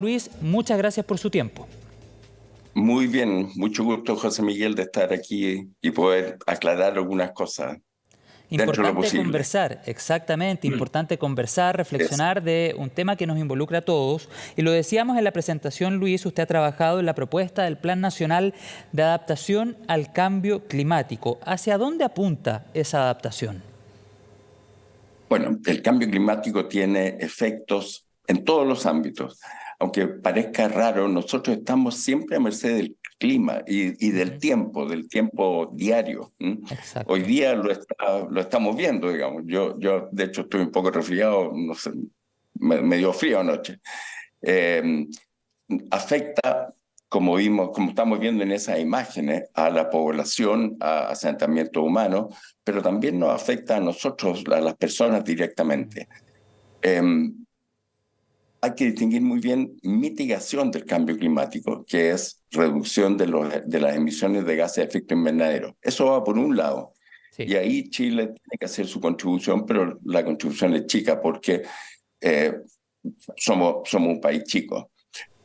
Luis, muchas gracias por su tiempo. Muy bien, mucho gusto, José Miguel, de estar aquí y poder aclarar algunas cosas dentro de lo Importante posible. conversar, exactamente, importante conversar, Es, reflexionar de un tema que nos involucra a todos. Y lo decíamos en la presentación, Luis, usted ha trabajado en la propuesta del Plan Nacional de Adaptación al Cambio Climático. ¿Hacia dónde apunta esa adaptación? bueno, el cambio climático tiene efectos en todos los ámbitos. Aunque parezca raro, nosotros estamos siempre a merced del clima y Ujú. del tiempo diario. Hoy Exacto. día lo estamos viendo, digamos. Yo, de hecho, estoy un poco resfriado, no sé, me dio frío anoche. Eh, Afecta, como estamos viendo en esas imágenes, a la población, a asentamientos humanos, pero también nos afecta a nosotros, a las personas directamente. Eh, Hay que distinguir muy bien mitigación del cambio climático, que es reducción de las emisiones de gases de efecto invernadero. Eso va por un lado. Sí. Y ahí Chile tiene que hacer su contribución, pero la contribución es chica porque eh, somos un país chico.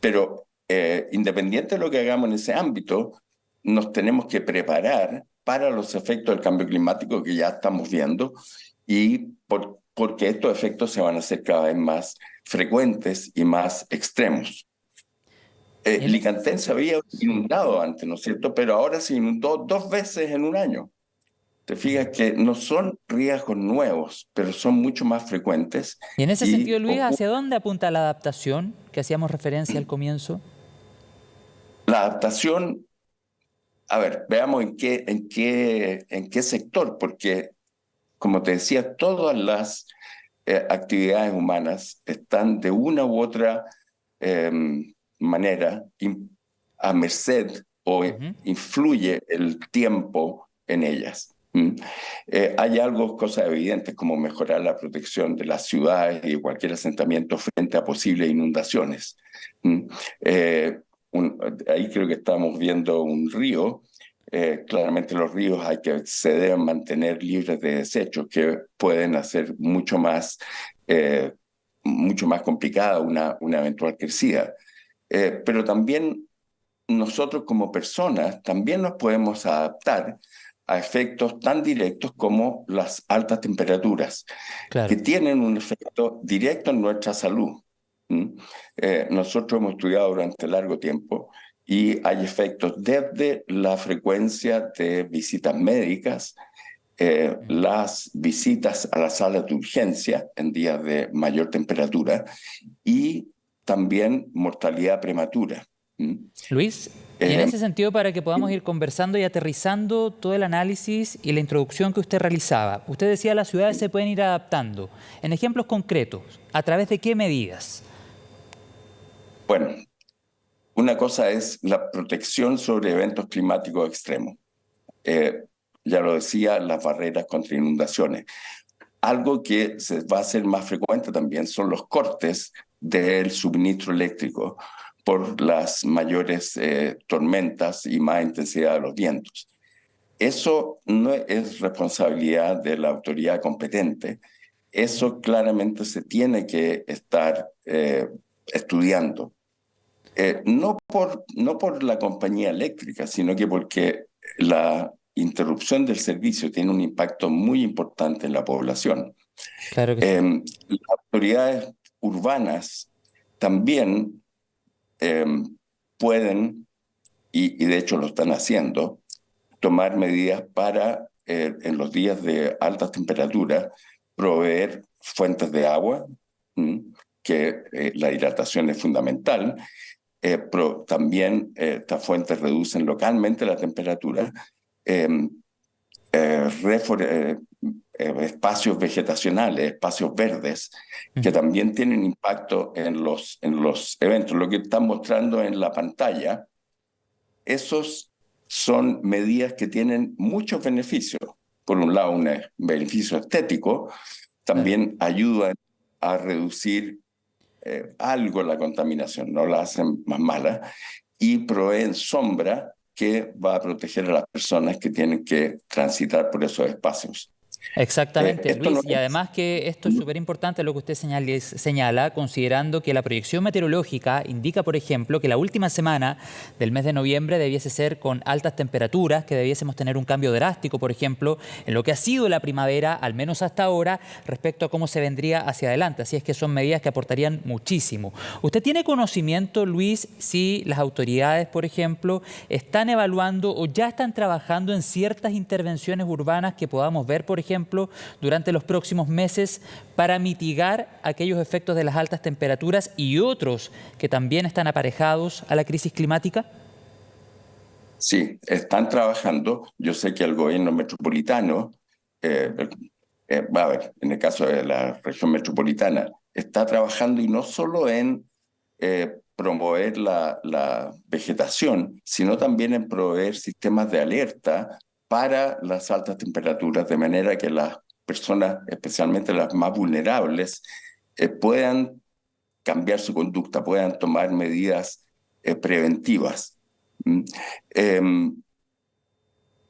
Pero independiente de lo que hagamos en ese ámbito, nos tenemos que preparar para los efectos del cambio climático que ya estamos viendo porque estos efectos se van a hacer cada vez más frecuentes y más extremos. Y en ese Licantén se sentido, había sí. inundado antes, ¿no es cierto? Pero ahora se inundó 2 veces en un año. Te fijas que no son riesgos nuevos, pero son mucho más frecuentes Y en ese sentido, y Luis, ¿hacia dónde apunta la adaptación que hacíamos referencia al comienzo? la adaptación. A ver, veamos en qué sector, porque, como te decía, todas las actividades humanas están de una u otra eh, manera a merced o Ujú. influye el tiempo en ellas. Hay algo, cosas evidentes, como mejorar la protección de las ciudades y de cualquier asentamiento frente a posibles inundaciones. ¿Mm? Eh, Ahí creo que estamos viendo un río. Claramente los ríos se deben mantener libres de desechos que pueden hacer mucho más complicada una eventual crecida. Pero también nosotros como personas también nos podemos adaptar a efectos tan directos como las altas temperaturas, que Claro. tienen un efecto directo en nuestra salud. ¿Mm? Nosotros hemos estudiado durante largo tiempo y hay efectos desde la frecuencia de visitas médicas, Ujú. las visitas a las salas de urgencia en días de mayor temperatura y también mortalidad prematura. ¿Mm? Luis, y en Eh, ese sentido, para que podamos ir conversando y aterrizando todo el análisis y la introducción que usted realizaba, usted decía las ciudades se pueden ir adaptando. En ejemplos concretos, ¿a través de qué medidas? bueno, una cosa es la protección sobre eventos climáticos extremos. Eh, ya lo decía, las barreras contra inundaciones. Algo que se va a hacer más frecuente también son los cortes del suministro eléctrico por las mayores tormentas y más intensidad de los vientos. Eso no es responsabilidad de la autoridad competente. Ujú. Eso claramente se tiene que estar estudiando. No por la compañía eléctrica, sino que porque la interrupción del servicio tiene un impacto muy importante en la población. Claro que sí. Las autoridades urbanas también eh, pueden, y de hecho lo están haciendo, tomar medidas para, en los días de altas temperaturas, proveer fuentes de agua, que la hidratación es fundamental, pero también estas fuentes reducen localmente la temperatura. Eh, eh, refor- eh, Espacios vegetacionales, espacios verdes, que Ujú. también tienen impacto en los eventos. Lo que están mostrando en la pantalla, esos son medidas que tienen muchos beneficios. Por un lado, un beneficio estético, Claro. también ayudan a reducir algo la contaminación, no la hacen más mala, y proveen sombra que va a proteger a las personas que tienen que transitar por esos espacios. Exactamente, Esto no Luis. Y es... además que esto es súper importante lo que usted señala, considerando que la proyección meteorológica indica, por ejemplo, que la última semana del mes de noviembre debiese ser con altas temperaturas, que debiésemos tener un cambio drástico, por ejemplo, en lo que ha sido la primavera, al menos hasta ahora, respecto a cómo se vendría hacia adelante. Así es que son medidas que aportarían muchísimo. ¿Usted tiene conocimiento, Luis, si las autoridades, por ejemplo, están evaluando o ya están trabajando en ciertas intervenciones urbanas que podamos ver, por ejemplo, durante los próximos meses para mitigar aquellos efectos de las altas temperaturas y otros que también están aparejados a la crisis climática? Sí, están trabajando. Yo sé que el gobierno metropolitano, eh, a ver, en el caso de la región metropolitana, está trabajando y no solo en promover la vegetación, sino también en proveer sistemas de alerta para las altas temperaturas, de manera que las personas, especialmente las más vulnerables, puedan cambiar su conducta, puedan tomar medidas preventivas. Mm. Em,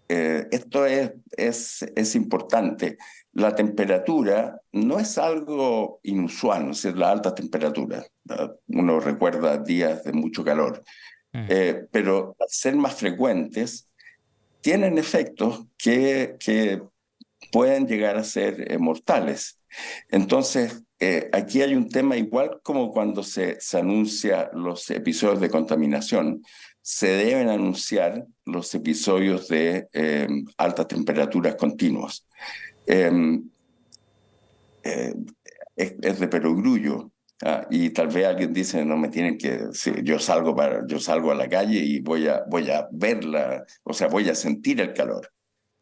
Esto es importante. La temperatura no es algo inusual, no es decir, la alta temperatura. Uno recuerda días de mucho calor, Mm. pero al ser más frecuentes, tienen efectos que pueden llegar a ser mortales. Entonces, aquí hay un tema igual como cuando se anuncia los episodios de contaminación, se deben anunciar los episodios de altas temperaturas continuas. Eh, eh, es de perogrullo. Y tal vez alguien dice, no me tienen que, si yo salgo a la calle y voy a verla, o sea, voy a sentir el calor.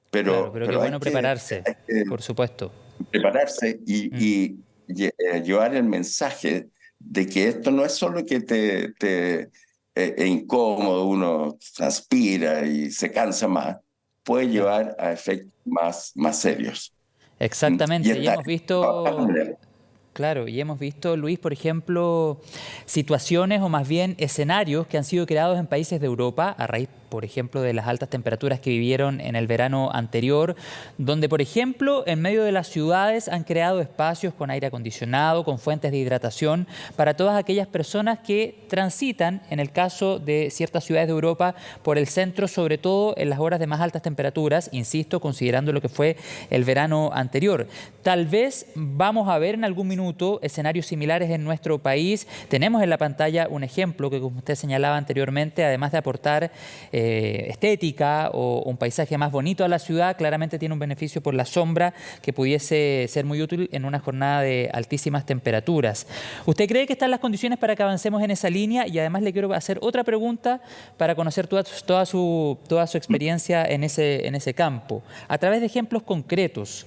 Claro, pero qué Pero bueno prepararse, hay que por supuesto. prepararse Mm. llevar el mensaje de que esto no es solo que es incómodo, uno transpira y se cansa más, puede Claro. llevar a efectos más serios. Y Exactamente. Y está hemos visto. trabajando en él. Claro, y hemos visto, Luis, por ejemplo, situaciones o más bien escenarios que han sido creados en países de Europa a raíz, por ejemplo, de las altas temperaturas que vivieron en el verano anterior, donde, por ejemplo, en medio de las ciudades han creado espacios con aire acondicionado, con fuentes de hidratación, para todas aquellas personas que transitan, en el caso de ciertas ciudades de Europa, por el centro, sobre todo en las horas de más altas temperaturas, insisto, considerando lo que fue el verano anterior. Tal vez vamos a ver en algún minuto escenarios similares en nuestro país. Tenemos en la pantalla un ejemplo que, como usted señalaba anteriormente, además de aportar estética o un paisaje más bonito a la ciudad, claramente tiene un beneficio por la sombra que pudiese ser muy útil en una jornada de altísimas temperaturas. ¿Usted cree que están las condiciones para que avancemos en esa línea? Y además le quiero hacer otra pregunta para conocer toda su experiencia en ese campo, a través de ejemplos concretos.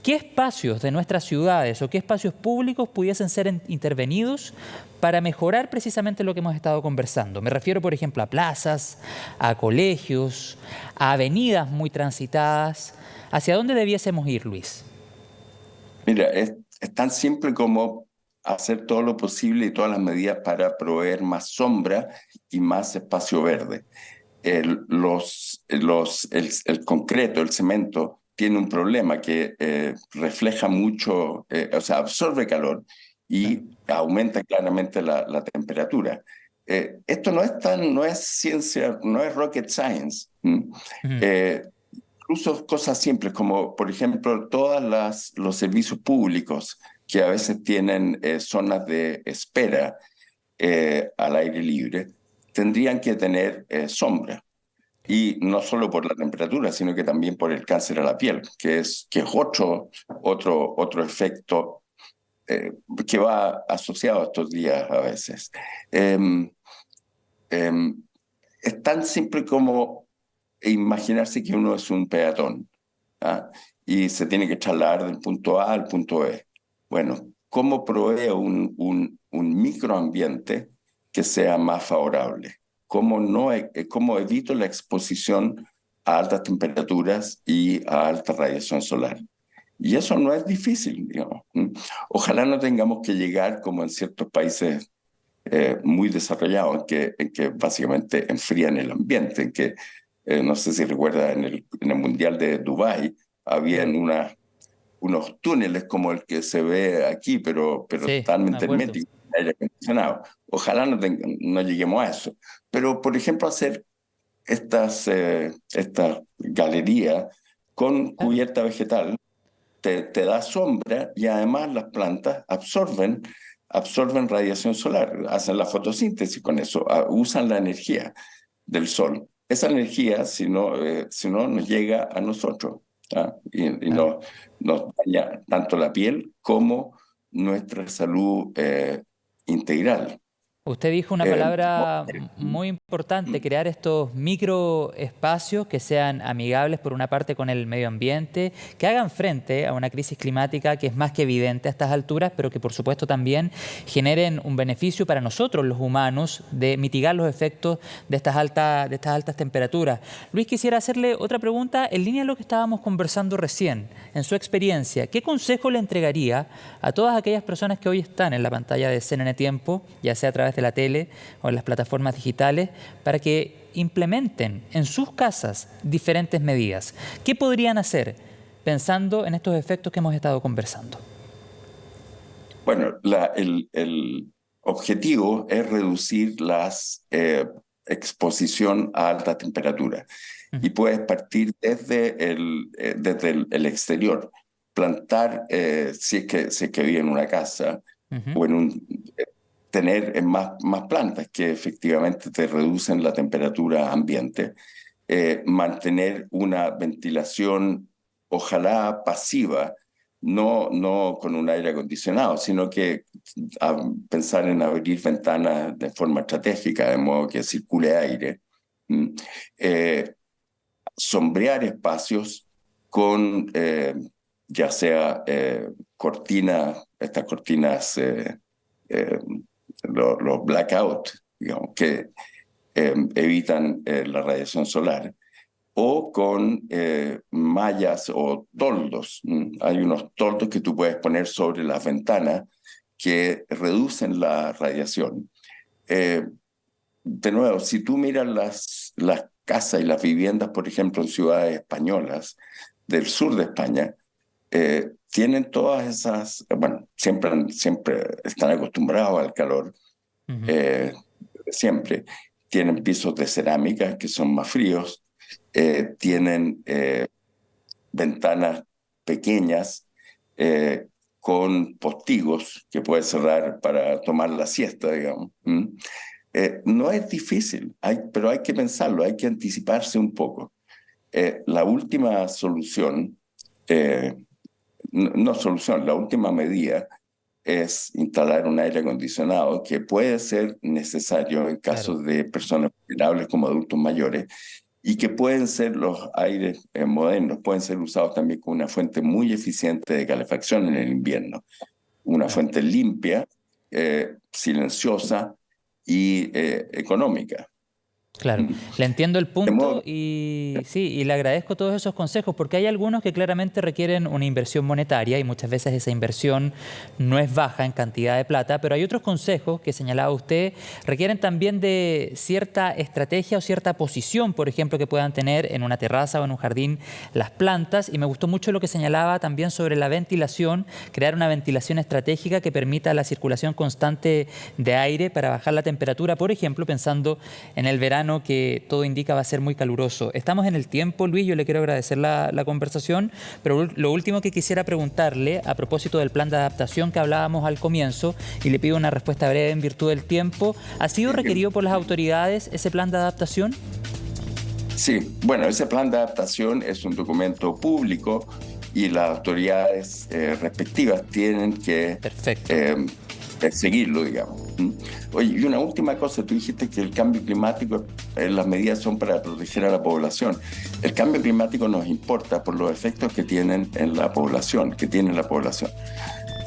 ¿Qué espacios de nuestras ciudades o qué espacios públicos pudiesen ser intervenidos para mejorar precisamente lo que hemos estado conversando? Me refiero, por ejemplo, a plazas, a colegios, a avenidas muy transitadas. ¿Hacia dónde debiésemos ir, Luis? Mira, es tan simple como hacer todo lo posible y todas las medidas para proveer más sombra y más espacio verde. El concreto, el cemento, tiene un problema que refleja mucho, o sea, absorbe calor Claro. y aumenta claramente la temperatura. Esto no es ciencia, no es rocket science. Ujú. Eh, Incluso cosas simples como, por ejemplo, los servicios públicos que a veces tienen zonas de espera al aire libre, tendrían que tener sombra. Y no solo por la temperatura, sino que también por el cáncer a la piel, que es otro efecto eh, que va asociado a estos días a veces. Em, em, es tan simple como imaginarse que uno es un peatón, ¿ah? Y se tiene que trasladar del punto A al punto B. Bueno, ¿cómo proveo un microambiente que sea más favorable? ¿Cómo, no, cómo evito la exposición a altas temperaturas y a alta radiación solar? Y eso no es difícil, digamos. Ojalá no tengamos que llegar como en ciertos países muy desarrollados, en que básicamente enfrían el ambiente, no sé si recuerda, en el Mundial de Dubái, habían Claro. unos túneles como el que se ve aquí, pero Sí, me totalmente acuerdo. herméticos, aire acondicionado. Ojalá no lleguemos a eso. Pero, por ejemplo, hacer esta galería con Claro. cubierta vegetal te da sombra y además las plantas absorben radiación solar, hacen la fotosíntesis con eso, usan la energía del sol. Esa energía, si no nos llega a nosotros, ¿ah? Y Claro. nos daña tanto la piel como nuestra salud integral. Usted dijo una Eh, palabra muy importante, crear estos microespacios que sean amigables por una parte con el medio ambiente, que hagan frente a una crisis climática que es más que evidente a estas alturas, pero que por supuesto también generen un beneficio para nosotros los humanos de mitigar los efectos de estas altas temperaturas. Luis, quisiera hacerle otra pregunta en línea de lo que estábamos conversando recién. En su experiencia, ¿qué consejo le entregaría a todas aquellas personas que hoy están en la pantalla de CNN Tiempo, ya sea a través de la tele o en las plataformas digitales, para que implementen en sus casas diferentes medidas? ¿Qué podrían hacer pensando en estos efectos que hemos estado conversando? Bueno, el objetivo es reducir la exposición a alta temperatura y Ujú, puedes partir desde el exterior, plantar, si es que vive en una casa ujú. o tener más plantas que efectivamente te reducen la temperatura ambiente, mantener una ventilación, ojalá pasiva, no con un aire acondicionado, sino que pensar en abrir ventanas de forma estratégica, de modo que circule aire. ¿Mm? Eh, Sombrear espacios con ya sea cortinas, estas cortinas, eh, los blackout, digamos, que evitan la radiación solar, o con mallas o toldos. Hay unos toldos que tú puedes poner sobre las ventanas que reducen la radiación. Eh, de nuevo, si tú miras las casas y las viviendas, por ejemplo, en ciudades españolas del sur de España, tienen todas bueno, siempre están acostumbrados al calor, Ujú. eh, siempre. Tienen pisos de cerámica que son más fríos, Claro. tienen ventanas pequeñas con postigos que puedes cerrar para tomar la siesta, digamos. No es difícil, pero hay que pensarlo, hay que anticiparse un poco. La última solución, eh, no solución, la última medida es instalar un aire acondicionado que puede ser necesario en Claro. casos de personas vulnerables como adultos mayores y que pueden ser los aires modernos, pueden ser usados también como una fuente muy eficiente de calefacción en el invierno. Una Claro. fuente limpia, silenciosa y económica. Claro, Mm. le entiendo el De punto modo y sí, y le agradezco todos esos consejos porque hay algunos que claramente requieren una inversión monetaria y muchas veces esa inversión no es baja en cantidad de plata, pero hay otros consejos que señalaba usted requieren también de cierta estrategia o cierta posición, por ejemplo, que puedan tener en una terraza o en un jardín las plantas, y me gustó mucho lo que señalaba también sobre la ventilación, crear una ventilación estratégica que permita la circulación constante de aire para bajar la temperatura, por ejemplo, pensando en el verano que todo indica va a ser muy caluroso. Estamos en el tiempo, Luis, yo le quiero agradecer la conversación, pero lo último que quisiera preguntarle a propósito del plan de adaptación que hablábamos al comienzo, y le pido una respuesta breve en virtud del tiempo, ¿ha sido requerido por las autoridades ese plan de adaptación? Sí, bueno, ese plan de adaptación es un documento público y las autoridades respectivas tienen que Perfecto. eh, seguirlo, digamos. Oye, y una última cosa, tú dijiste que el cambio climático, las medidas son para proteger a la población. El cambio climático nos importa por los efectos que tienen en la población, que tiene la población.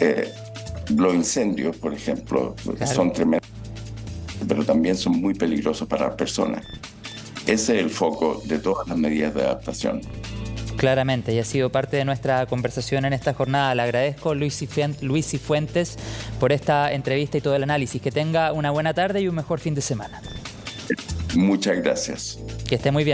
Eh, los incendios, por ejemplo, Claro. son tremendos, pero también son muy peligrosos para las personas. Ese es el foco de todas las medidas de adaptación. Claramente, y ha sido parte de nuestra conversación en esta jornada. Le agradezco, Luis Cifuentes, por esta entrevista y todo el análisis. Que tenga una buena tarde y un mejor fin de semana. Muchas gracias. Que esté muy bien.